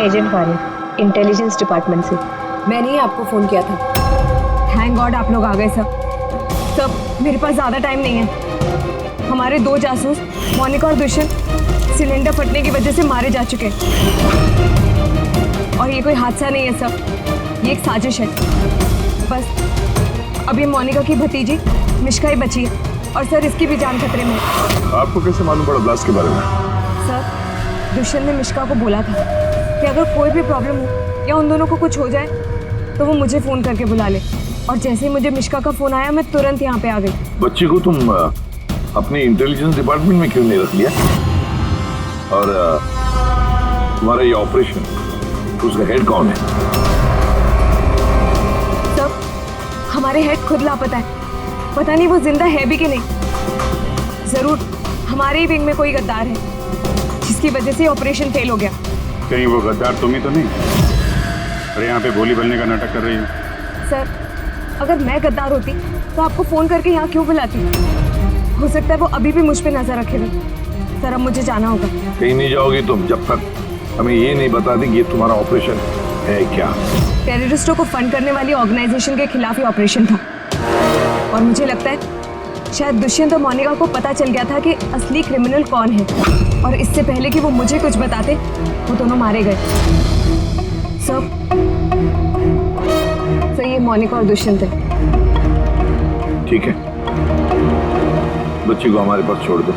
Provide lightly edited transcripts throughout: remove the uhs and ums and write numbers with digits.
Agent वाले intelligence department से। मैंने ही आपको फोन किया था। थैंक गॉड आप लोग आ गए सब। मेरे पास ज्यादा टाइम नहीं है। हमारे 2 जासूस मोनिका और दुष्यंत सिलेंडर फटने की वजह से मारे जा चुके और ये कोई हादसा नहीं है सब, ये एक साजिश है। बस अब ये मोनिका की भतीजी मिश्का ही बची है और सर इसकी भी जान खतरे में है। आपको कैसे मालूम पड़ा ब्लास्ट के बारे में? सर दुष्यंत ने मिश्का को बोला था कि अगर कोई भी प्रॉब्लम हो या उन दोनों को कुछ हो जाए तो वो मुझे फोन करके बुला ले। और जैसे ही मुझे मिश्का का फोन आया मैं तुरंत यहाँ पे आ गई। बच्ची को तुम अपनी इंटेलिजेंस डिपार्टमेंट में क्यों नहीं रख लिया? और तुम्हारा ये ऑपरेशन, उसका हेड कौन है? सब हमारे हेड खुद लापता है। पता नहीं वो जिंदा है भी कि नहीं। जरूर हमारे ही विंग में कोई गद्दार है जिसकी वजह से ऑपरेशन फेल हो गया। कहीं वो गद्दार तुम ही तो नहीं? अरे यहाँ पे बोली बनने का नाटक कर रही हो। सर अगर मैं गद्दार होती तो आपको फोन करके यहाँ क्यों बुलाती? हो सकता है वो अभी भी मुझ पे नजर रखे हुए। सर अब मुझे जाना होगा। कहीं नहीं जाओगी तुम जब तक हमें ये नहीं बता दी कि ये तुम्हारा ऑपरेशन है क्या। टेररिस्टों को फंड करने वाली ऑर्गेनाइजेशन के खिलाफ ही ऑपरेशन था और मुझे लगता है शायद दुष्यंत और मोनिका को पता चल गया था कि असली क्रिमिनल कौन है और इससे पहले कि वो मुझे कुछ बताते वो दोनों मारे गए। सब ये मोनिका और दुष्यंत है। ठीक है, बच्ची को हमारे पास छोड़ दो।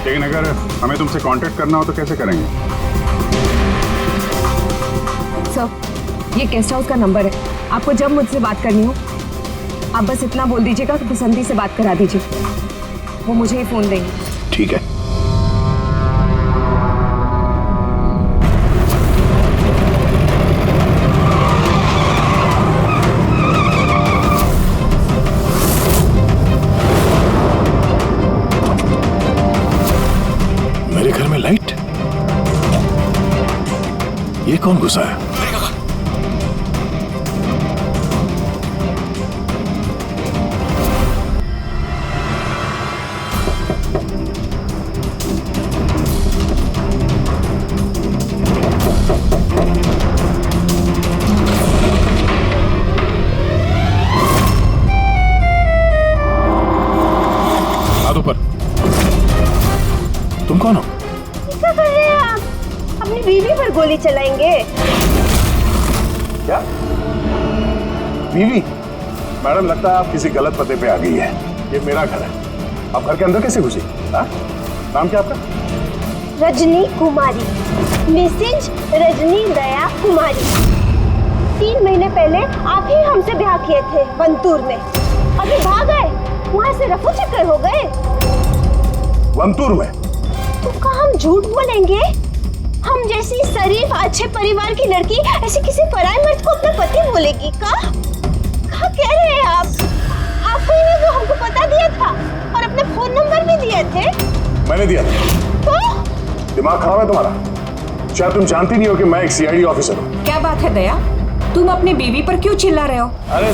लेकिन अगर हमें तुमसे कांटेक्ट करना हो तो कैसे करेंगे? सर ये गेस्ट हाउस का नंबर है। आपको जब मुझसे बात करनी हो आप बस इतना बोल दीजिएगा कि बसंती से बात करा दीजिए, वो मुझे ही फोन देंगे। ठीक है। मेरे घर में लाइट? ये कौन घुसा है? ऊपर। तुम कौन हो? क्या कर रहे हैं आप? अपनी बीवी पर गोली चलाएंगे? क्या बीवी? मैडम लगता है आप किसी गलत पते पे आ गई है। ये मेरा घर है, आप घर के अंदर कैसे घुसी? नाम क्या आपका? रजनी कुमारी, मिसेज रजनी दया कुमारी। 3 महीने पहले आप ही हमसे ब्याह किए थे वंतूर में। अभी भाग गए, वहाँ से रफू चक्कर हो गए। वंतूर में? तो क्या हम झूठ बोलेंगे? हम जैसी शरीफ अच्छे परिवार की लड़की ऐसे किसी पराये मर्द को अपना पति बोलेगी? क्या कह रहे हैं आप? आपको ही नहीं वो हमको पता दिया था और अपने फोन नंबर भी दिए थे। मैंने दिया था। तो दिमाग खराब है तुम्हारा? शायद तुम जानती नहीं हो कि मैं एक सीआईडी ऑफिसर हूँ। क्या बात है दया, तुम अपनी बीवी पर क्यों चिल्ला रहे हो? अरे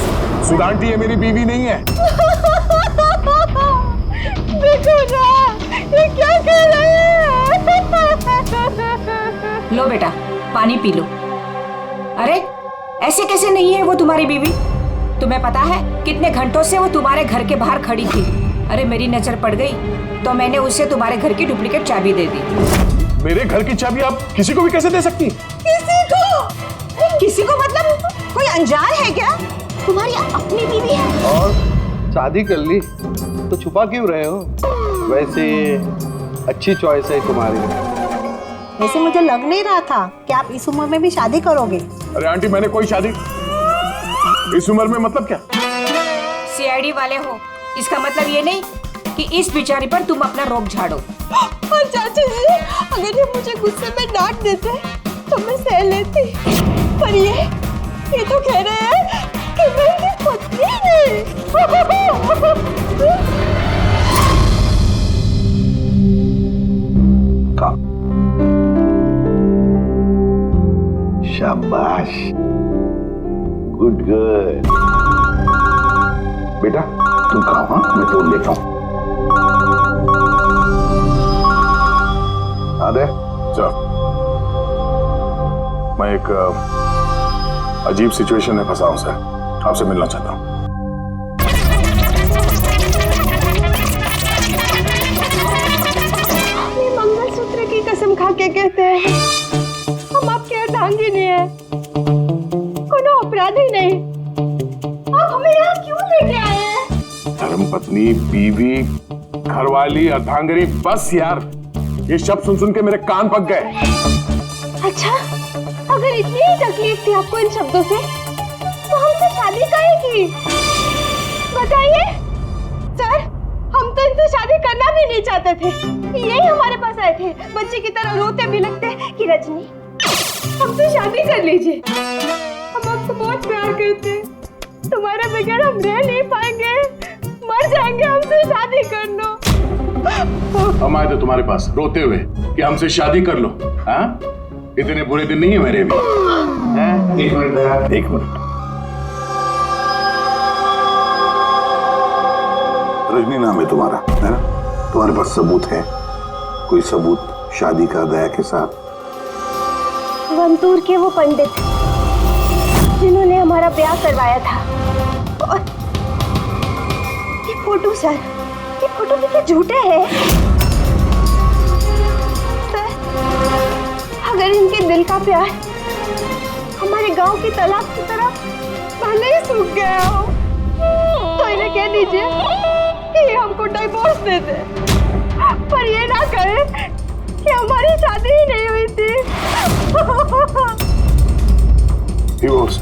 सुधांटी ये मेरी बीवी नहीं है। देखो ना, ये क्या कह रहे हैं? लो बेटा पानी पी लो। अरे ऐसे कैसे नहीं है वो तुम्हारी बीवी? तुम्हें पता है कितने घंटों से वो तुम्हारे घर के बाहर खड़ी थी। अरे मेरी नजर पड़ गई तो मैंने उसे तुम्हारे घर की डुप्लीकेट चाबी दे दी। मेरे घर की चाबी आप किसी को भी कैसे दे सकती? किसी को मतलब कोई अनजान है क्या? तुम्हारी अपनी बीवी है। और शादी कर ली तो छुपा क्यों रहे हो? वैसे अच्छी चॉइस है तुम्हारी। वैसे मुझे लग नहीं रहा था कि आप इस उम्र में भी शादी करोगे। अरे आंटी मैंने कोई शादी इस उम्र में मतलब क्या? सीआईडी वाले हो इसका मतलब ये नहीं कि इस बेचारी पर तुम अपना रोब झाड़ो। और चाचा जी अगर ये मुझे गुस्से में डांट देते तो मैं सह लेती, पर ये तो कह रहे हैं कि मैं इनकी पत्नी नहीं। शाबाश, गुड गर्ल। बेटा तुम खाओ, हाँ मैं फोन लेता हूँ। महोदय सर, मैं एक अजीब सिचुएशन में फंसा हूं सर, आपसे मिलना चाहता हूं। ये मंगलसूत्र की कसम खा के कहते हैं हम आपके अर्धांगिनी है, कोनो अपराधी नहीं। आप हमें यहाँ क्यों लेके आए हैं? धर्मपत्नी, बीवी, घरवाली, अर्धांगिनी, बस यार ये शब्द सुन सुन के मेरे कान पक गए। अच्छा, अगर इतनी ही तकलीफ थी आपको इन शब्दों से, तो हमसे शादी काहे की? बताइए सर, हम तो इनसे शादी करना भी नहीं चाहते थे। यही हमारे पास आए थे, बच्चे की तरह रोते बिलखते कि रजनी हमसे शादी कर लीजिए, हम आपको बहुत प्यार करते हैं, तुम्हारे बगैर हम रह नहीं पाएंगे, मर जाएंगे, हमसे शादी कर लो। हम आए थे तुम्हारे पास रोते हुए कि हमसे शादी कर लो। हाँ, इतने बुरे दिन नहीं है मेरे भी। एक मिनट, एक मिनट। रजनी नाम है तुम्हारा, है ना? तुम्हारे पास सबूत है? कोई सबूत शादी का दया के साथ? वंतूर के वो पंडित जिन्होंने हमारा ब्याह करवाया था, और ये फोटो सर, ये फोटो कितने झूठे हैं सर। अगर इनके दिल का प्यार हमारे गांव की तालाब की तरह भले ही सूख गया हो, तो इन्हें कह दीजिए कि हमको डिवोर्स दे दे, पर ये ना कहे कि हमारी शादी ही नहीं हुई थी। डिवोर्स?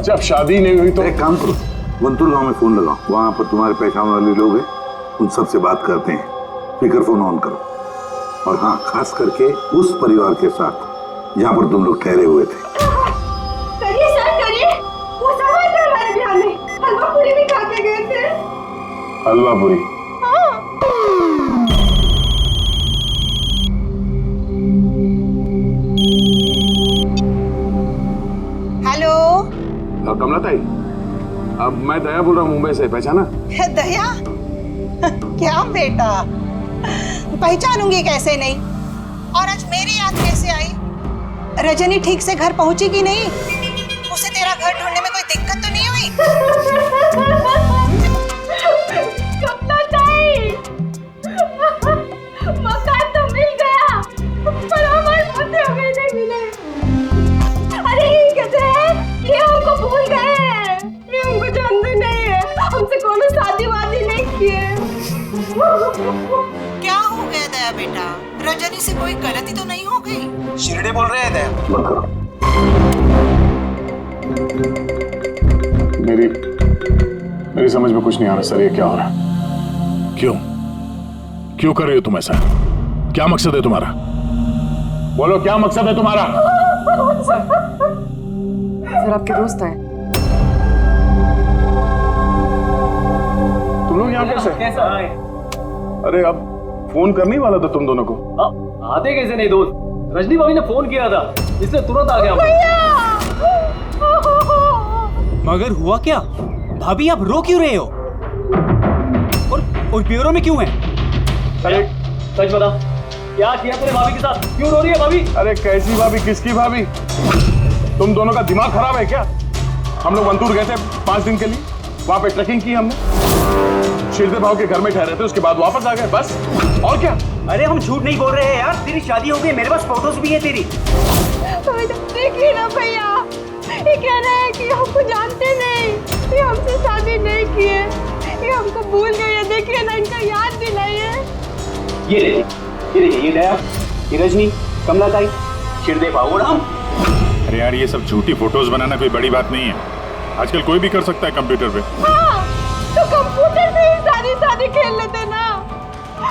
जब शादी नहीं हुई तो एक काम करो, वंतूर गांव में फोन लगाओ, वहां पर तुम्हारे पहचान वाले लोग हैं, उन सबसे बात करते हैं। स्पीकर फोन ऑन करो, और हाँ, खास करके उस परिवार के साथ जहां पर तुम लोग ठहरे हुए थे। करिए सर, करिए। वो सब आए थे हमारे ब्याह में, हलवा पूरी भी खा के गए थे। हलवा पूरी? हाँ। हेलो। कमला ताई, अब मैं दया बोल रहा हूँ, मुंबई से, पहचाना? दया? क्या बेटा, पहचानूंगी कैसे नहीं? और आज मेरी याद कैसे आई? रजनी ठीक से घर पहुंची कि नहीं? उसे तेरा घर ढूंढने में कोई दिक्कत तो नहीं हुई? कमला ताई, मकान तो मिल गया, पर हमारे पते हमें नहीं मिले। अरे ये कहते हैं कि हमको भूल गए हैं, ये हमको जानते नहीं है, हमसे कोनो शादी वादी नहीं किए। क्या हो गया दया बेटा? रजनी से कोई गलती तो नहीं हो गई? शिरडे बोल रहे हैं दया। बंद करो। मेरी समझ में कुछ नहीं आ रहा सर, ये क्या हो रहा है? क्यों कर रही हो तुम ऐसा? क्या मकसद है तुम्हारा? बोलो, क्या मकसद है तुम्हारा? सर आपके दोस्त आए। तुम लोग यहाँ कैसे आए? अरे अब फोन करने ही वाला था तुम दोनों को। आते कैसे नहीं दोस्त, रजनी भाभी ने फोन किया था, इसलिए तुरंत आ गया। मगर हुआ क्या? भाभी आप रो क्यों रहे हो? और ब्यूरो में क्यों हैं? अरे सच बता, क्या किया तेरे भाभी के साथ? क्यों रो रही है भाभी? अरे कैसी भाभी, किसकी भाभी? तुम दोनों का दिमाग खराब है क्या? हम लोग वंतूर गए थे 5 दिन के लिए, वहां पे ट्रैकिंग की हमने, शिरदे भाव के घर में ठहरे थे, उसके बाद वापस आ गए, बस। और क्या? अरे हम झूठ नहीं बोल रहे हैं यार, तेरी शादी हो गई, मेरे पास फोटोज भी है तेरी। देखिए ना भैया, ये कह रहे हैं कि हमको जानते नहीं, ये हमसे शादी नहीं किए, ये हमको भूल गए हैं। देखिए ना, इनका याद दिलाइए। ये देखिए, ये दया, ये रजनी, कमला ताई, शिरदे भाव और हम। अरे यार, ये सब झूठी फोटोज बनाना कोई बड़ी बात नहीं है, आजकल कोई भी कर सकता है कंप्यूटर पे। हाँ, तो कंप्यूटर पे ही सारी शादी खेल लेते ना,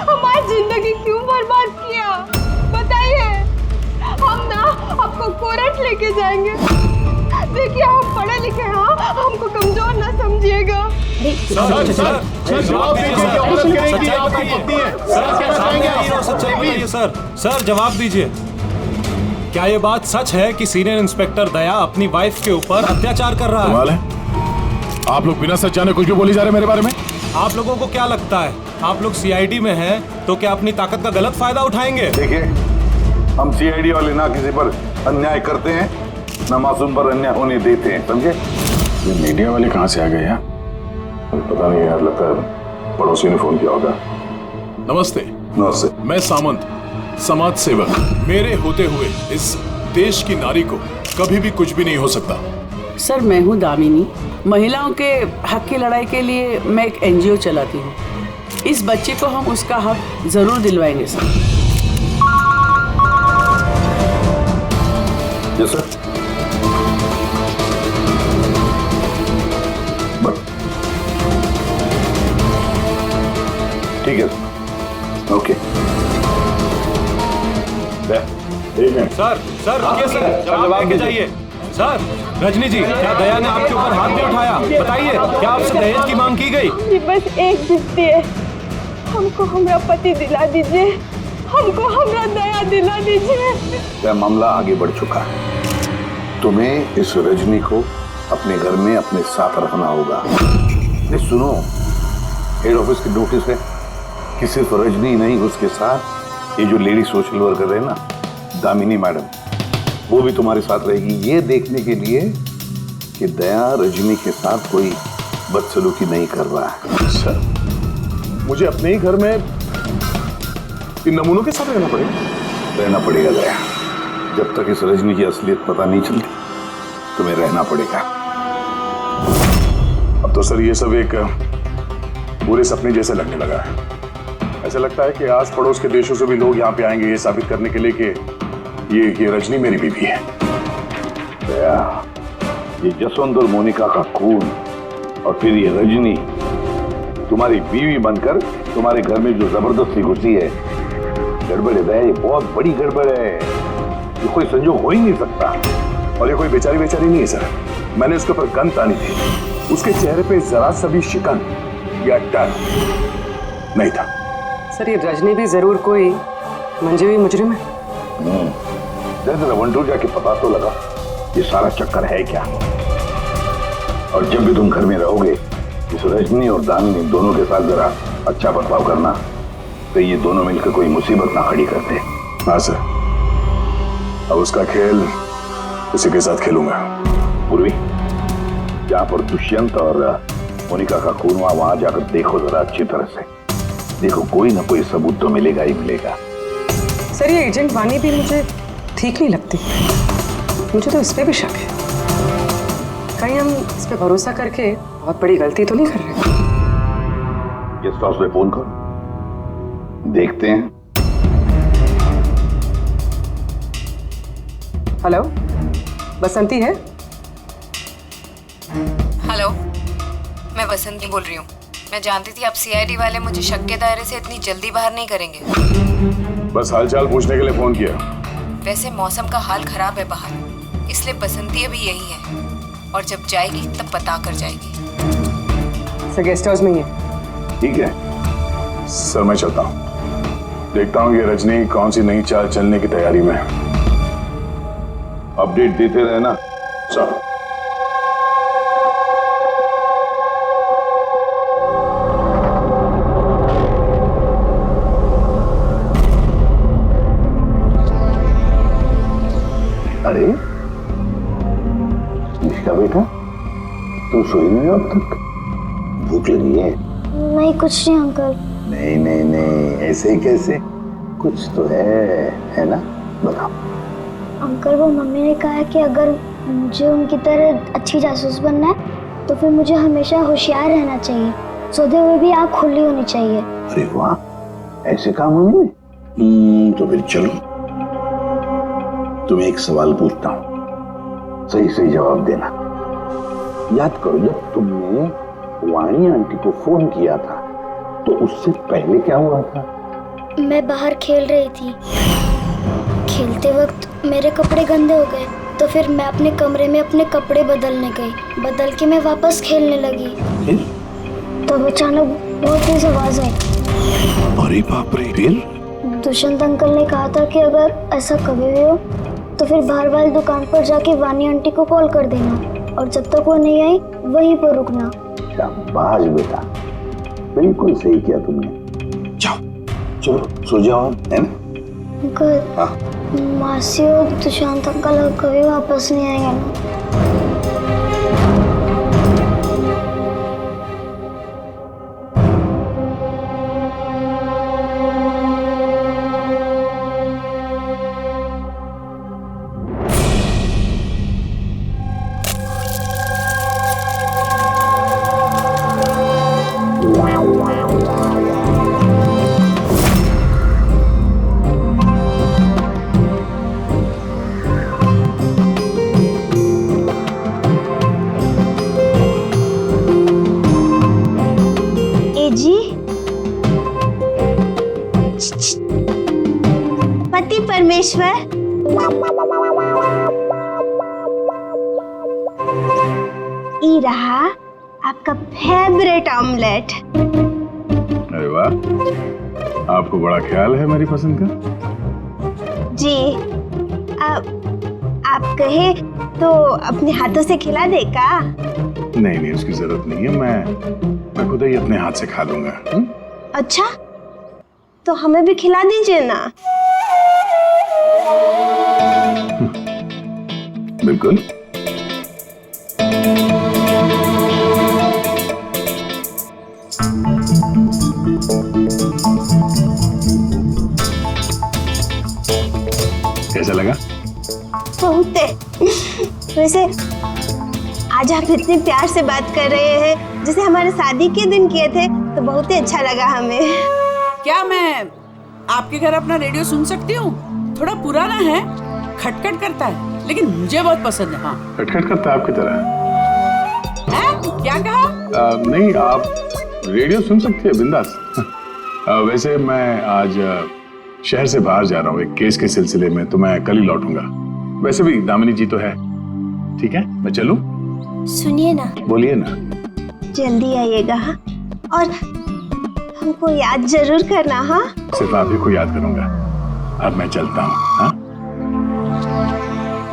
हमारी जिंदगी क्यों बर्बाद किया? बताइए, हम ना आपको कोर्ट लेके जाएंगे। देखिए, हम पढ़े लिखे हैं, हमको कमजोर ना समझिएगा। सर जवाब दीजिए, क्या ये बात सच है कि सीनियर इंस्पेक्टर दया अपनी वाइफ के ऊपर अत्याचार कर रहा है? आप लोग बिना सच जाने कुछ भी बोली जा रहे हैं मेरे बारे में। आप लोगों को क्या लगता है, आप लोग सीआईडी में हैं तो क्या अपनी ताकत का गलत फायदा उठाएंगे? देखिए, हम सीआईडी वाले ना किसी पर अन्याय करते हैं, ना मासूम पर अन्याय होने देते हैं, समझे? ये मीडिया वाले कहाँ से आ गए यार? पता नहीं यार, लगता है पड़ोसी ने फोन किया होगा। नमस्ते। नमस्ते। मैं सामंत, समाज सेवक। मेरे होते हुए इस देश की नारी को कभी भी कुछ भी नहीं हो सकता। सर, मैं हूँ दामिनी। महिलाओं के हक की लड़ाई के लिए मैं एक एनजीओ चलाती हूँ। इस बच्चे को हम उसका हक जरूर दिलवाएंगे सर। Yes sir. ठीक है, ओके। सर रुकिए सर, आप लेके जाइए। सर, रजनी जी, क्या दया ने आपके ऊपर हाथ नहीं उठाया? बताइए, क्या आपसे दहेज की मांग की गई? बस एक बिस्ती है, हमको हमरा पति दिला दीजिए, हमको हमरा दया दिला दीजिए। यह मामला आगे बढ़ चुका है। तुम्हें इस रजनी को अपने घर में अपने साथ रखना होगा। नहीं सुनो, हेड ऑफिस की नोटिस है कि सिर्फ रजनी नहीं, उसके साथ ये जो लेडी सोशल वर्कर है ना, दामिनी मैडम, वो भी तुम्हारे साथ रहेगी, ये देखने के लिए कि दया रजनी के साथ कोई बदसलूकी नहीं कर रहा है। सर, मुझे अपने ही घर में इन नमूनों के साथ रहना पड़ेगा? रहना पड़ेगा दया। जब तक इस रजनी की असलियत पता नहीं चलती, तुम्हें रहना पड़ेगा। अब तो सर ये सब एक पूरे सपने जैसे लगने लगा है। ऐसा लगता है कि आस पड़ोस के देशों से भी लोग यहाँ पे आएंगे ये साबित करने के लिए कि ये रजनी मेरी बीवी है। दया, ये जसवंत और मोनिका का खून और फिर ये रजनी तुम्हारी बीवी बनकर तुम्हारे घर में जो जबरदस्ती घुसी है, गड़बड़ है दया, ये बहुत बड़ी गड़बड़ है। ये कोई संजोग हो ही नहीं सकता। और ये कोई बेचारी नहीं है सर। मैंने उसके ऊपर गन तानी थी, उसके चेहरे पे जरा सा भी शिकन या डर नहीं था। सर, ये रजनी भी जरूर कोई मंजे हुई मुजरिम है। जरा वंटूर जाके पता तो लगा ये सारा चक्कर है क्या। और जब भी तुम घर में रहोगे, इस रजनी और दामिनी दोनों के साथ जरा अच्छा बर्ताव करना, तो ये दोनों मिलकर कोई मुसीबत ना खड़ी करते। हाँ सर, अब उसका खेल उसी के साथ खेलूंगा। पूर्वी, जहाँ पर दुष्यंत और मोनिका का खून हुआ, वहां जाकर देखो जरा अच्छी तरह से। देखो, कोई ना कोई सबूत तो मिलेगा ही मिलेगा। सर, ये एजेंट वानी भी मुझे ठीक नहीं लगती। मुझे तो इस पे भी शक है, कहीं हम इस पे भरोसा करके बहुत बड़ी गलती तो नहीं कर रहे। गेस्ट हाउस में फोन करो, देखते हैं। हेलो, बसंती है? हेलो, मैं बसंती बोल रही हूँ। मैं जानती थी आप सीआईडी वाले मुझे शक के दायरे से इतनी जल्दी बाहर नहीं करेंगे। बस हालचाल पूछने के लिए फोन किया। वैसे मौसम का हाल खराब है बाहर, इसलिए बसंती अभी यही है, और जब जाएगी तब पता कर जाएगी। सर, गेस्ट हाउस में ही है। ठीक है सर, मैं चलता हूँ। देखता हूँ ये रजनी कौन सी नई चाल चलने की तैयारी में। अपडेट देते रहना सर। अरे निष्का बेटा, तुम सोई नहीं हो अब तक? भूख लगी है? नहीं, कुछ नहीं अंकल। नहीं, ऐसे ही कैसे? कुछ तो है ना? बताओ। अंकल, वो मम्मी ने कहा है कि अगर मुझे उनकी तरह अच्छी जासूस बनना है तो फिर मुझे हमेशा होशियार रहना चाहिए, सोते हुए भी आँख खुली होनी चाहिए। अरे वाह, ऐसे काम मम्मी ने? तो फिर चलो, तुम्हें एक सवाल पूछता हूँ, सही जवाब देना। याद करो, जब तुमने वाणी आंटी को फोन किया था तो उससे पहले क्या हुआ था? मैं बाहर खेल रही थी। खेलते वक्त मेरे कपड़े गंदे हो गए, तो फिर मैं अपने कमरे में अपने कपड़े बदलने गई। बदल के मैं वापस खेलने लगी। तो अचानक बहुत तेज आवाज आई। अरे बाप रे! फिर? दुष्यंत अंकल ने कहा था कि अगर ऐसा कभी भी हो तो फिर बाहर वाली दुकान पर जाके वानी आंटी को कॉल कर देना, और जब तक वो नहीं आई वहीं पर रुकना। शाबाश बेटा, बिल्कुल सही किया तुमने। जाओ, चलो सो जाओ, है ना? अंकल, हाँ मासी और दुशांत अंकल कभी वापस नहीं आएगा ना। पति परमेश्वर, ये रहा आपका फेवरेट ऑमलेट। अरे वाह, आपको बड़ा ख्याल है मेरी पसंद का। जी, आप कहे तो अपने हाथों से खिला दे का? नहीं नहीं, उसकी जरूरत नहीं है, मैं खुद ही अपने हाथ से खा लूंगा। अच्छा, तो हमें भी खिला दीजिए ना। बिल्कुल। कैसा लगा? बहुत है। वैसे आज आप इतने प्यार से बात कर रहे हैं जैसे हमारे शादी के दिन किए थे, तो बहुत ही अच्छा लगा हमें। क्या मैं आपके घर अपना रेडियो सुन सकती हूँ? थोड़ा पुराना है, खटखट करता है, लेकिन मुझे बहुत पसंद है। हाँ, खटखट करता है आपकी तरह है? क्या कहा? नहीं, आप रेडियो सुन सकती है बिंदास। वैसे मैं आज शहर से बाहर जा रहा हूँ एक केस के सिलसिले में, तो मैं कल ही लौटूंगा। वैसे भी दामिनी जी तो है। ठीक है, मैं चलूं? सुनिए ना। बोलिए ना। जल्दी आइएगा और हमको याद जरूर करना। हाँ, सिर्फ आप ही को याद करूंगा। अब मैं चलता हूँ। हाँ,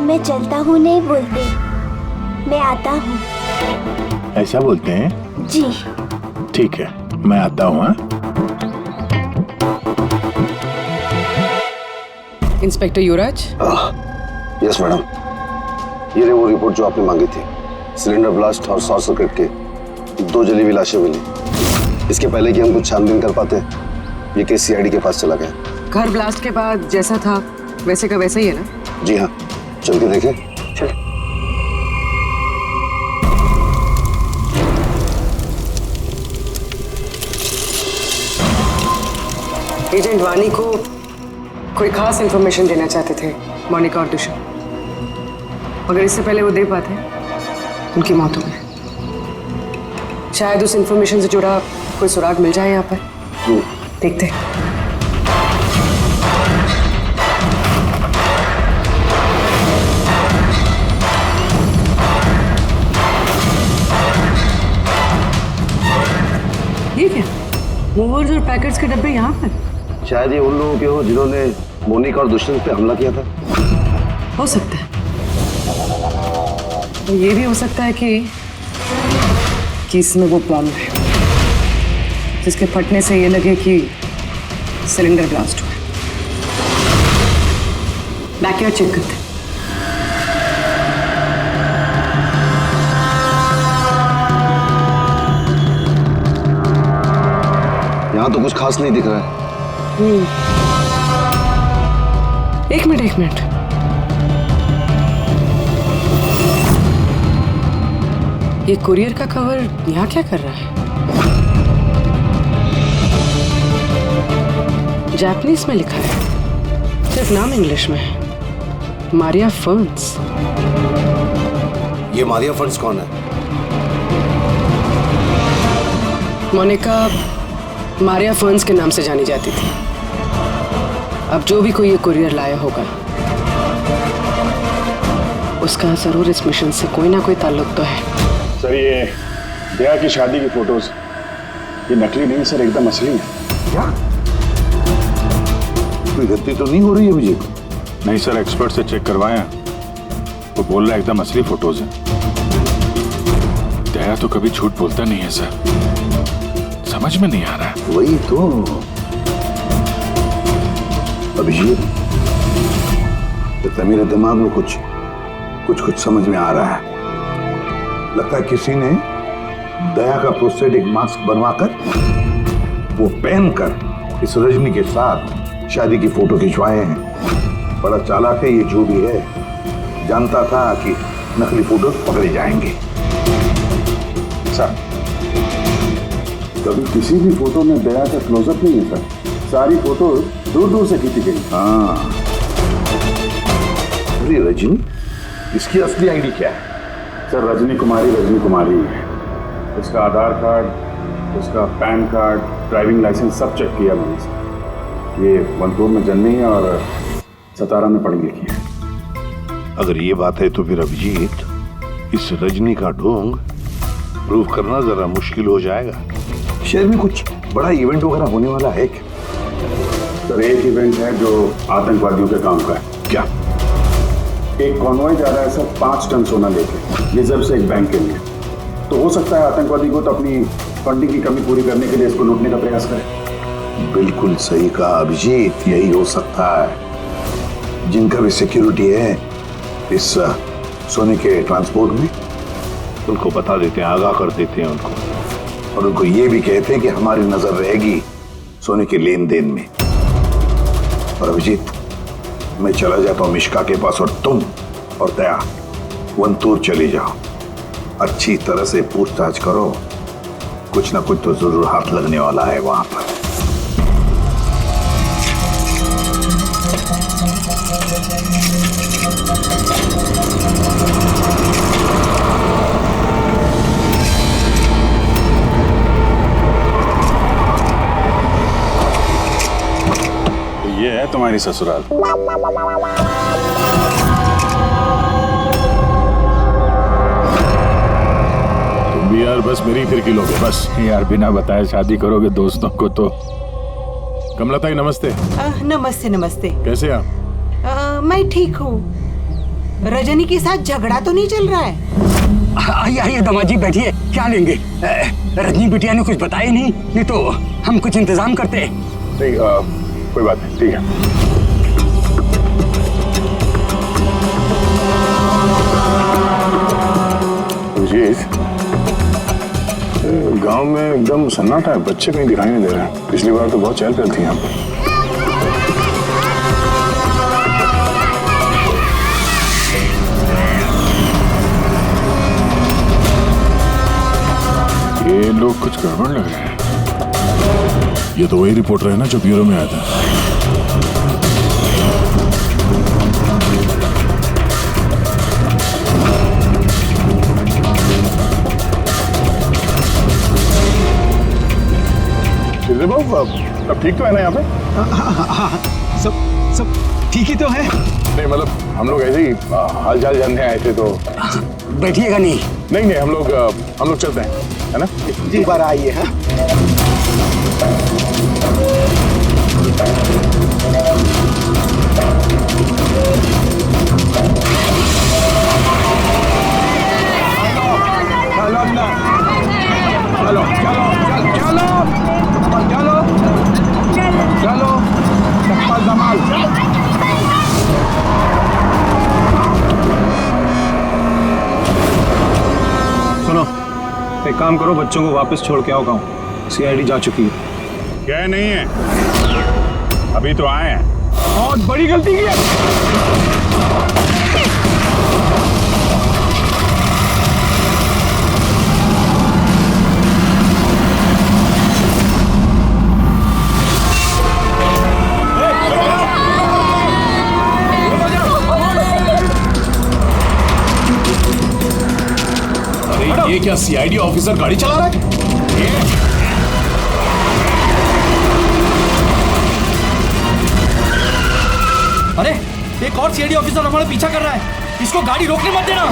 मैं चलता हूँ नहीं बोलते, मैं आता हूँ। ऐसा बोलते हैं? जी। ठीक है, मैं आता हूँ। हाँ? इंस्पेक्टर युवराज। यस मैडम, ये रही वो रिपोर्ट जो आपने मांगी थी। सिलेंडर ब्लास्ट और शॉर्ट सर्किट के 2 जली हुई लाशें मिली। इसके पहले कि हम कुछ छानबीन कर पाते, ये केस सीआईडी के पास चला गया। घर ब्लास्ट के बाद जैसा था वैसे का वैसा ही है ना? जी हाँ, चल के देखें। चल। एजेंट वानी को कोई खास इंफॉर्मेशन देना चाहते थे मोनिका और दुष्यंत, मगर इससे पहले वो दे पाते उनकी मौत हो गई। शायद उस इंफॉर्मेशन से जुड़ा कोई सुराग मिल जाए यहाँ पर। देखते हैं। ये क्या मूवर्स और पैकेट्स के डब्बे यहाँ पर? शायद ये उन लोगों के हो जिन्होंने मोनिका और दुष्यंत पे हमला किया था। हो सकता है। तो ये भी हो सकता है कि इसमें वो बॉम्ब है जिसके फटने से ये लगे कि सिलेंडर ब्लास्ट हुआ। बैकयार्ड चेक करते हैं। यहाँ तो कुछ खास नहीं दिख रहा है। एक मिनट। ये कुरियर का कवर यहाँ क्या कर रहा है? जापानीज में लिखा है, सिर्फ नाम इंग्लिश में है, मारिया फर्न्स। ये मारिया फर्न्स कौन है? मोनिका मारिया फर्न्स के नाम से जानी जाती थी। अब जो भी कोई ये कुरियर लाया होगा, उसका जरूर इस मिशन से कोई ना कोई ताल्लुक तो है। सर, ये दया की शादी की फोटोज ये नकली नहीं सर, एकदम असली है। क्या? कोई गलती तो नहीं हो रही है विजय? नहीं सर, एक्सपर्ट से चेक करवाया, वो बोल रहा है एकदम असली फोटोज है। दया तो कभी झूठ बोलता नहीं है सर, समझ में नहीं आ रहा है। वही तो अभिजीत, लगता है मेरे दिमाग में कुछ समझ में आ रहा है। लगता है किसी ने दया का प्रोस्थेटिक मास्क बनवाकर वो पहनकर इस रजनी के साथ शादी की फोटो खिंचवाए हैं। बड़ा चालाक है ये जो भी है, जानता था कि नकली फोटो पकड़े जाएंगे। सर, कभी किसी भी फोटो में दया का क्लोजअप नहीं है सर, सारी फोटो दूर दूर से खींची गई। हाँ, अरे रजनी, इसकी असली आईडी क्या है? सर, रजनी कुमारी है। उसका आधार कार्ड, उसका पैन कार्ड, ड्राइविंग लाइसेंस सब चेक किया मैंने सर। ये वनपुर में जन्मी है और सतारा में पढ़ी लिखी है। अगर ये बात है तो फिर अभिजीत, इस रजनी का ढोंग प्रूव करना जरा मुश्किल हो जाएगा। शहर में कुछ बड़ा इवेंट वगैरह होने वाला है क्या? सर, एक इवेंट है जो आतंकवादियों के काम का है। क्या? एक कॉन्वॉय जा रहा है सर 5 टन सोना लेके रिजर्व से एक बैंक के लिए। तो हो सकता है आतंकवादी को तो अपनी फंडिंग की कमी पूरी करने के लिए इसको लूटने का प्रयास करें। बिल्कुल सही कहा अभिजीत, यही हो सकता है। जिनका भी सिक्योरिटी है इस सोने के ट्रांसपोर्ट में, उनको बता देते हैं, आगाह कर देते हैं उनको, और उनको ये भी कहते हैं कि हमारी नजर रहेगी सोने के लेन देन में। और अभिजीत, मैं चला जाता हूं मिश्का के पास, और तुम और दया वंतूर चले जाओ। अच्छी तरह से पूछताछ करो, कुछ ना कुछ तो जरूर हाथ लगने वाला है वहां पर। ये है तुम्हारी ससुराल। तुम भी यार बस मेरी फिरकी लोगे बस। यार बिना बताए शादी करोगे दोस्तों को तो। कमलताई नमस्ते। नमस्ते नमस्ते। कैसे आप? मैं ठीक हूँ। रजनी के साथ झगड़ा तो नहीं चल रहा है? आइए आइए दामाद जी, बैठिए। क्या लेंगे? रजनी बिटिया ने कुछ बताया नहीं तो हम कुछ इंतजाम करते। नहीं, कोई बात नहीं, ठीक है। गांव में एकदम सन्नाटा है, बच्चे कहीं दिखाई नहीं दे रहे हैं। पिछली बार तो बहुत चहल पहल थी यहाँ पर। ये लोग कुछ गड़बड़ लग रहे हैं। ये तो वही रिपोर्टर है ना जो ब्यूरो में आया था। अब ठीक तो है ना यहाँ पे? हाँ, सब ठीक ही तो है। नहीं मतलब हम लोग ऐसे ही हाल चाल जानने आए थे तो। बैठिएगा नहीं? नहीं, हम लोग चलते हैं, है ना? दोबारा आइए। हाँ, सुनो, एक काम करो, बच्चों को वापस छोड़ के आओ गाँव। सीआईडी जा चुकी है। क्या नहीं है, अभी तो आए हैं। बहुत बड़ी गलती की है। ये क्या सीआईडी ऑफिसर गाड़ी चला रहा है? अरे एक और सीआईडी ऑफिसर हमारा पीछा कर रहा है, इसको गाड़ी रोकने मत देना।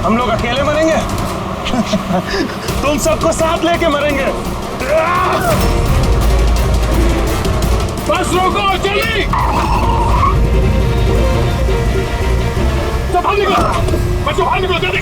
हम लोग अकेले मरेंगे? तुम सबको साथ लेके मरेंगे। बस रोको, जल्दी! सब बाहर निकलो, बच्चों बाहर निकलो जल्दी!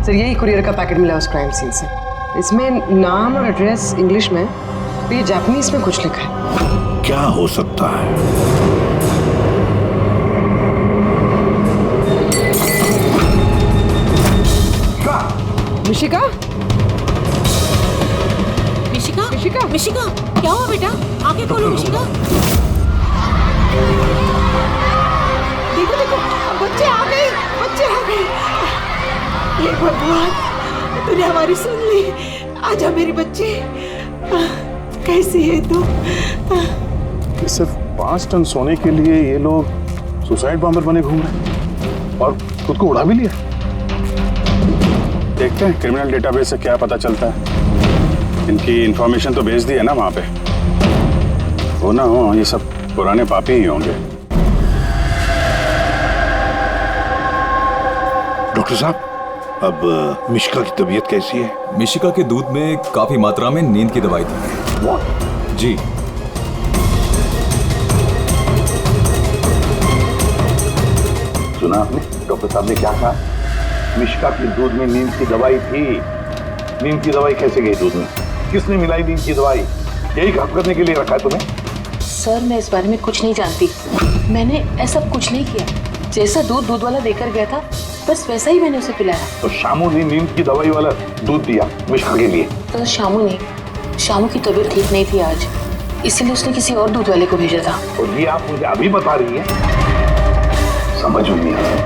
सर यही कुरियर का पैकेट मिला उस क्राइम सीन से। इसमें नाम और एड्रेस इंग्लिश में, तो ये जापानीज में कुछ लिखा है। क्या हो सकता है? मिशिका? मिशिका? मिशिका? मिशिका? क्या हुआ बेटा? आंखें खोलो मिशिका। देखो देखो, बच्चे आ गए, बच्चे आ गए। ये भगवान, तूने हमारी सुन ली। आजा मेरे बच्चे। कैसी है तू? सिर्फ 5 टन सोने के लिए ये लोग सुसाइड बॉम्बर बने घूम रहे हैं और खुद को उड़ा भी लिया। देखते हैं क्रिमिनल डेटाबेस से क्या पता चलता है। इनकी इंफॉर्मेशन तो भेज दी है ना वहां पे। हो ना हो, ये सब पुराने पापी ही होंगे। डॉक्टर साहब, अब मिशिका की तबीयत कैसी है? मिशिका के दूध में काफी मात्रा में नींद की दवाई थी। What? जी। सुना आपने? डॉक्टर साहब ने क्या कहा? मिशिका के दूध में नींद की दवाई थी। नींद की दवाई कैसे गई दूध में? किसने मिलाई नींद की दवाई? यही काम करने के लिए रखा है तुम्हें? सर मैं इस बारे में कुछ नहीं जानती। मैंने ऐसा कुछ नहीं किया। जैसा दूध दूध वाला देकर गया था बस वैसा ही मैंने उसे पिलाया। तो शामू ने नींद की दवाई वाला दूध दिया मिशिका के लिए? तो शामू की तबीयत ठीक नहीं थी आज, इसीलिए उसने किसी और दूध वाले को भेजा था। और ये आप मुझे अभी बता रही है? समझ नहीं आ रहा।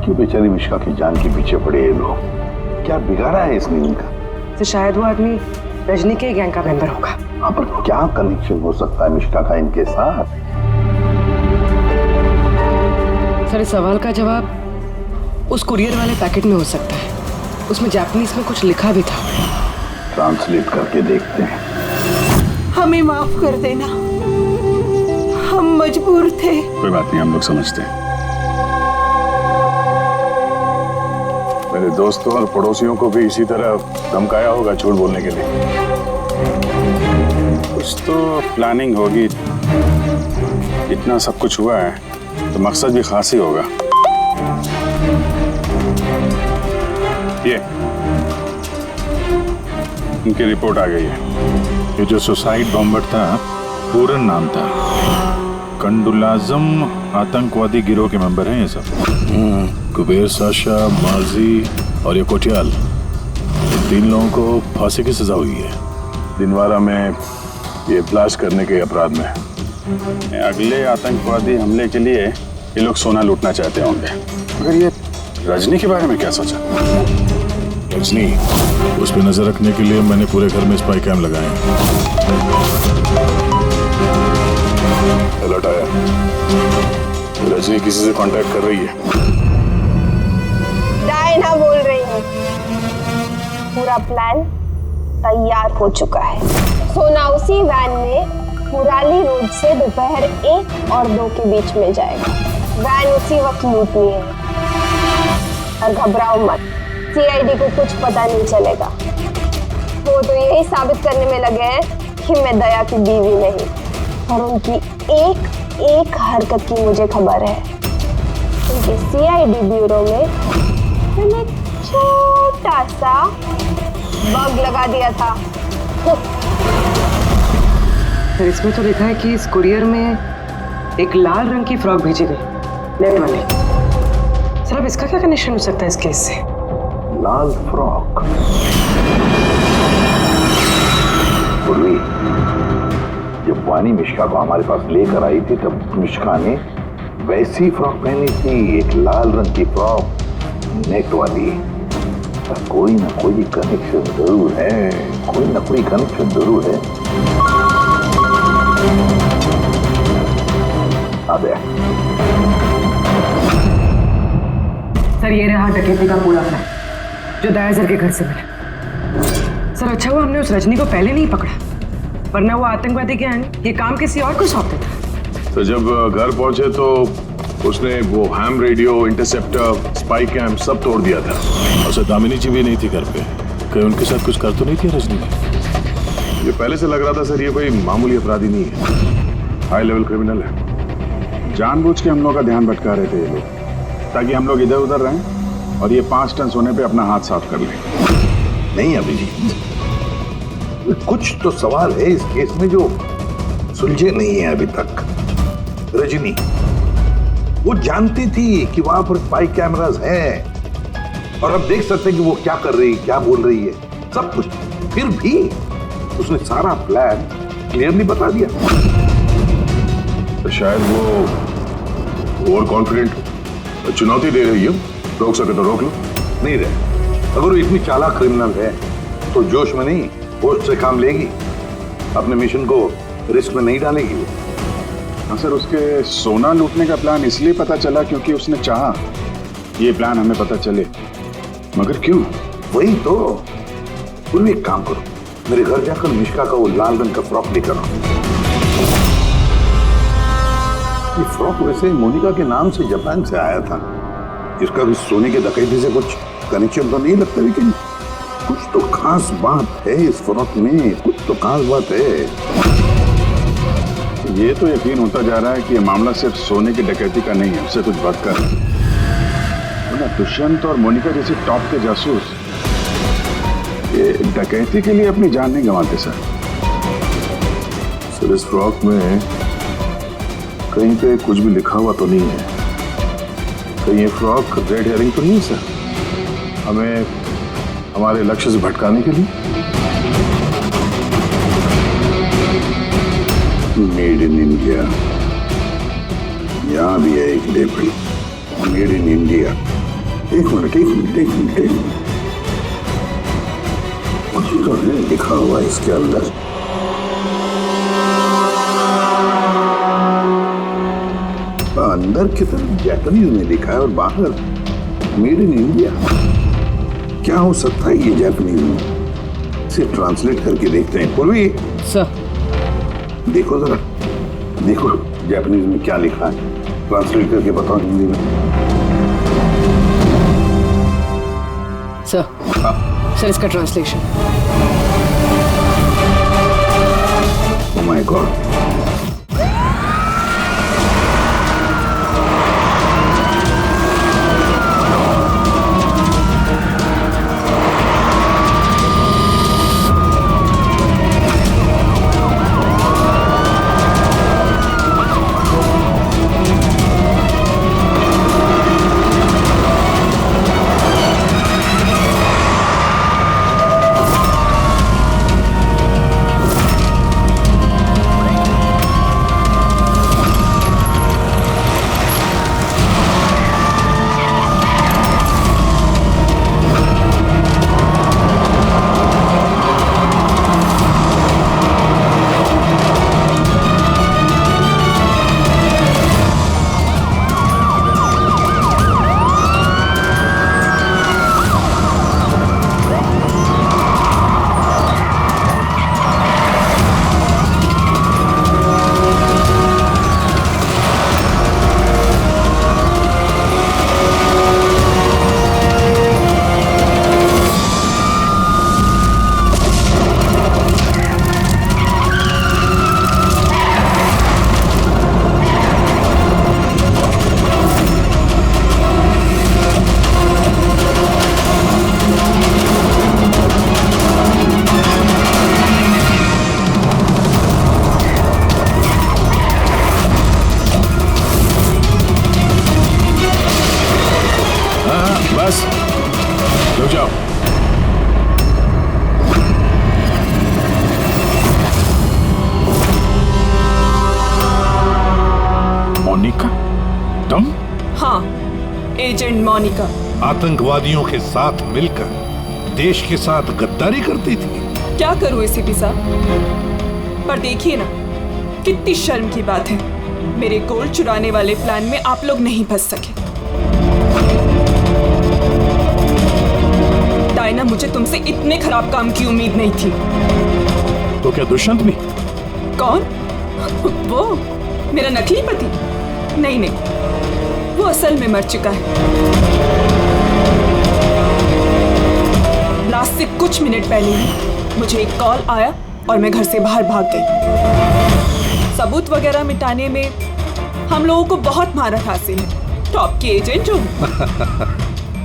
क्यों बेचारी मिशिका की जान के पीछे पड़े ये लोग? क्या बिगाड़ा है इस नींद का? तो शायद वो आदमी रजनी के गैंग का मेंबर होगा। हाँ, पर क्या कनेक्शन हो सकता है मिशिका का इनके साथ? सर इस सवाल का जवाब उस कुरियर वाले पैकेट में हो सकता है। उसमें जापानीज में कुछ लिखा भी था। ट्रांसलेट करके देखते हैं। हमें माफ कर देना, हम मजबूर थे। कोई बात नहीं, हम लोग समझते हैं। मेरे दोस्तों और पड़ोसियों को भी इसी तरह धमकाया होगा झूठ बोलने के लिए। कुछ तो प्लानिंग होगी। इतना सब कुछ हुआ है तो मकसद भी खास ही होगा। ये इनकी रिपोर्ट आ गई है। ये जो सुसाइड बॉम्बर था पूरन नाम था। कंडुलाजम आतंकवादी गिरोह के मेंबर हैं ये सब। कुबेर साशा, माजी और ये कोटियाल, 3 लोगों को फांसी की सजा हुई है दिनवारा में ये ब्लास्ट करने के अपराध में। अगले आतंकवादी हमले के लिए ये लोग सोना लूटना चाहते होंगे। मगर ये रजनी के बारे में क्या सोचा? रजनी, उस पर नजर रखने के लिए मैंने पूरे घर में स्पाई कैम लगाए हैं। अलर्ट आया, रजनी किसी से कांटेक्ट कर रही है। डायना बोल रही है। पूरा प्लान तैयार हो चुका है। सोना उसी वैन में मुराली रोड से दोपहर 1 और 2 के बीच में जाएगा। वैन उसी वक्त लूटनी है। और घबराओ मत, सीआईडी को कुछ पता नहीं चलेगा। वो तो यही साबित करने में लगे हैं कि मैं दया की बीवी नहीं, और उनकी एक हरकत की मुझे खबर है। उनके सीआईडी ब्यूरो में मैंने छोटा सा बग लगा दिया था। सर इसमें तो लिखा है कि इस कुरियर में एक लाल रंग की फ्रॉक भेजी गई, नेट वाली। सर अब इसका क्या कनेक्शन हो सकता है इस केस से? लाल फ्रॉक? पूर्वी, जब वानी मिशिका को हमारे पास लेकर आई थी तब मिशिका ने वैसी फ्रॉक पहनी थी, एक लाल रंग की फ्रॉक, नेट वाली। पर कोई ना कोई कनेक्शन जरूर है, कोई ना कोई कनेक्शन जरूर है। आ गया। सर ये रहा डकैती का पूरा प्लान जो दया सर के घर से मिला। सर अच्छा हुआ हमने उस रजनी को पहले नहीं पकड़ा, वरना वो आतंकवादी गैंग ये काम किसी और को सौंप देता। तो जब घर पहुंचे तो उसने वो ham radio, interceptor, spy camp सब तोड़ दिया था। और दामिनी जी भी नहीं थी घर पे, कहीं उनके साथ कुछ कर तो नहीं थी रजनी ने? ये पहले से लग रहा था सर, ये कोई मामूली अपराधी नहीं है, हाई लेवल क्रिमिनल है। जानबूझ के हम लोग का ध्यान भटका रहे थे ये लोग, ताकि हम लोग इधर उधर रहें और ये 5 टन सोने पे अपना हाथ साफ कर लें। नहीं अभिजीत, कुछ तो सवाल है इस केस में जो सुलझे नहीं है अभी तक। रजनी वो जानती थी कि वहां पर स्पाई कैमरास हैं और अब देख सकते हैं कि वो क्या कर रही, क्या बोल रही है, सब कुछ। फिर भी उसने सारा प्लान क्लियरली बता दिया। तो शायद वो ओवर कॉन्फिडेंट चुनौती दे रही है, रोक सके तो रोक लो। नहीं रहे, अगर वो इतनी चालाक क्रिमिनल है तो जोश में नहीं, होश से काम लेगी, अपने मिशन को रिस्क में नहीं डालेगी वो। हाँ सर, उसके सोना लूटने का प्लान इसलिए पता चला क्योंकि उसने चाहा ये प्लान हमें पता चले, मगर क्यों? वही तो। तुम एक काम करो, मेरे घर जाकर मिश्का का वो लाल रंग का फ्रॉक लेकर आओ। ये फ्रॉक वैसे मोनिका के नाम से जापान से आया था, इसका भी सोने के डकैती से कुछ कनेक्शन तो नहीं लगता, लेकिन कुछ तो खास बात है इस फ्रॉक में, कुछ तो खास बात है। ये तो यकीन होता जा रहा है कि ये मामला सिर्फ सोने की डकैती का नहीं है, उससे कुछ बढ़कर है। दुष्यंत और मोनिका जैसे टॉप के जासूस ये डकैती के लिए अपनी जान नहीं गंवाते सर। सर इस फ्रॉक में कहीं पे कुछ भी लिखा हुआ तो नहीं है, कहीं ये फ्रॉक रेड हेयरिंग तो नहीं सर, हमें हमारे लक्ष्य से भटकाने के लिए? मेड इन इंडिया, यहां भी है एक लेबल, मेड इन इंडिया। एक मिनट कुछ तो है लिखा हुआ इसके अंदर। अंदर की तरफ जापानीज में लिखा है और बाहर मेड इन इंडिया। क्या हो सकता है ये जापानीज में? इसे ट्रांसलेट करके देखते हैं। पूर्वी सर देखो जरा, देखो जापानीज में क्या लिखा है, ट्रांसलेट करके बताओ हिंदी में। सर इसका translation. Oh my god, agent Monica आतंकवादियों के साथ मिलकर देश के साथ गद्दारी करती थी। क्या करूं एसीपी साहब, पर देखिए ना, कितनी शर्म की बात है, मेरे गोल्ड चुराने वाले प्लान में आप लोग नहीं फंस सके। डायना, मुझे तुमसे इतने खराब काम की उम्मीद नहीं थी। तो क्या दुष्यंत भी? कौन? वो मेरा नकली पति? नहीं नहीं, वो असल में मर चुका है। ब्लास्ट से कुछ मिनट पहले ही मुझे एक कॉल आया और मैं घर से बाहर भाग गई। सबूत वगैरह मिटाने में हम लोगों को बहुत महारत हासिल है। टॉप की एजेंट जो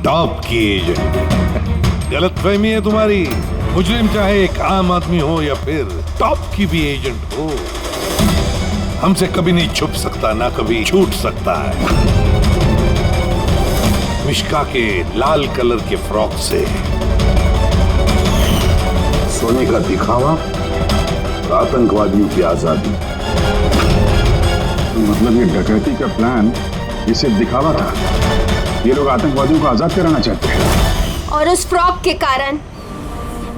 टॉप की एजेंट। गलतफहमी है तुम्हारी। मुजरिम चाहे एक आम आदमी हो या फिर टॉप की भी एजेंट हो, हमसे कभी नहीं छुप सकता, ना कभी छूट सकता है। मिश्का के लाल कलर के फ्रॉक से सोने का दिखावा और आतंकवादियों की आजादी। मतलब ये डकैती का प्लान ये सिर्फ दिखावा था। ये लोग आतंकवादियों को आजाद कराना चाहते हैं। और उस फ्रॉक के कारण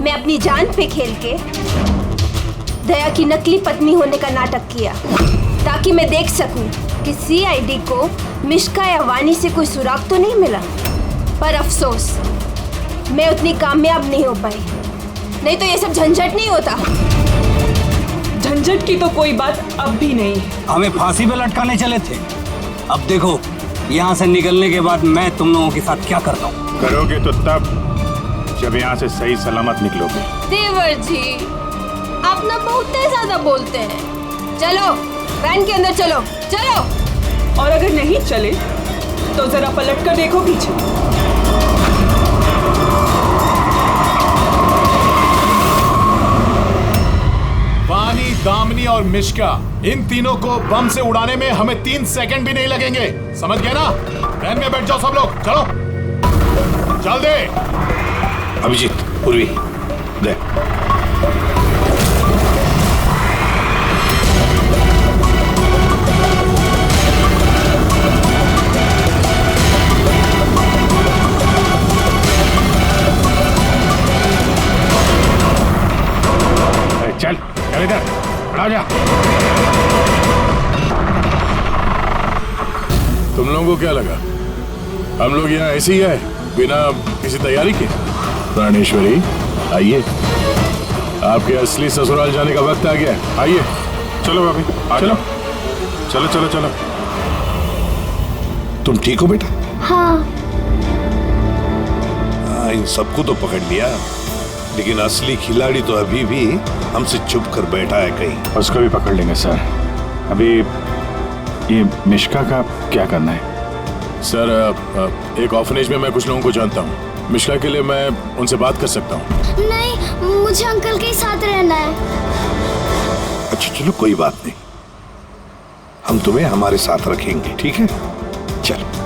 मैं अपनी जान पे खेल के दया की नकली पत्नी होने का नाटक किया, ताकि मैं देख सकूं कि सीआईडी को मिश्का या वानी से कोई सुराग तो नहीं मिला। पर अफसोस, मैं उतनी कामयाब नहीं हो पाई, नहीं तो ये सब झंझट नहीं होता। झंझट की तो कोई बात अब भी नहीं है। हमें फांसी पे लटकाने चले थे, अब देखो यहाँ से निकलने के बाद मैं तुम लोगों के साथ क्या करता हूँ। करोगे तो तब जब यहाँ से सही सलामत निकलोगे। देवर जी, आप ना बहुत ज्यादा बोलते हैं। चलो वैन के अंदर चलो, चलो। और अगर नहीं चले तो जरा पलट कर देखो पीछे। वानी, दामिनी और मिश्का, इन तीनों को बम से उड़ाने में हमें 3 सेकंड भी नहीं लगेंगे। समझ गए ना? वैन में बैठ जाओ सब लोग, चलो चल दे। अभिजीत, पूर्वी दे। चल चल इधर, आ जा। तुम लोगों को क्या लगा हम लोग यहाँ ऐसे ही है बिना किसी तैयारी के? प्राणेश्वरी, आइए, आपके असली ससुराल जाने का वक्त आ गया है। आइए। चलो भाभी, चलो चलो चलो चलो। तुम ठीक हो बेटा? हाँ। इन सबको तो पकड़ लिया, लेकिन असली खिलाड़ी तो अभी भी हमसे छुप कर बैठा है कहीं। उसको भी पकड़ लेंगे सर। अभी ये मिश्का का क्या करना है? सर, एक ऑर्फनेज में मैं कुछ लोगों को जानता हूँ। मिश्का के लिए मैं उनसे बात कर सकता हूँ। नहीं, मुझे अंकल के साथ रहना है। अच्छा चलो, कोई बात नहीं, हम तुम्हें हमारे साथ रखेंगे, ठीक है? चलो।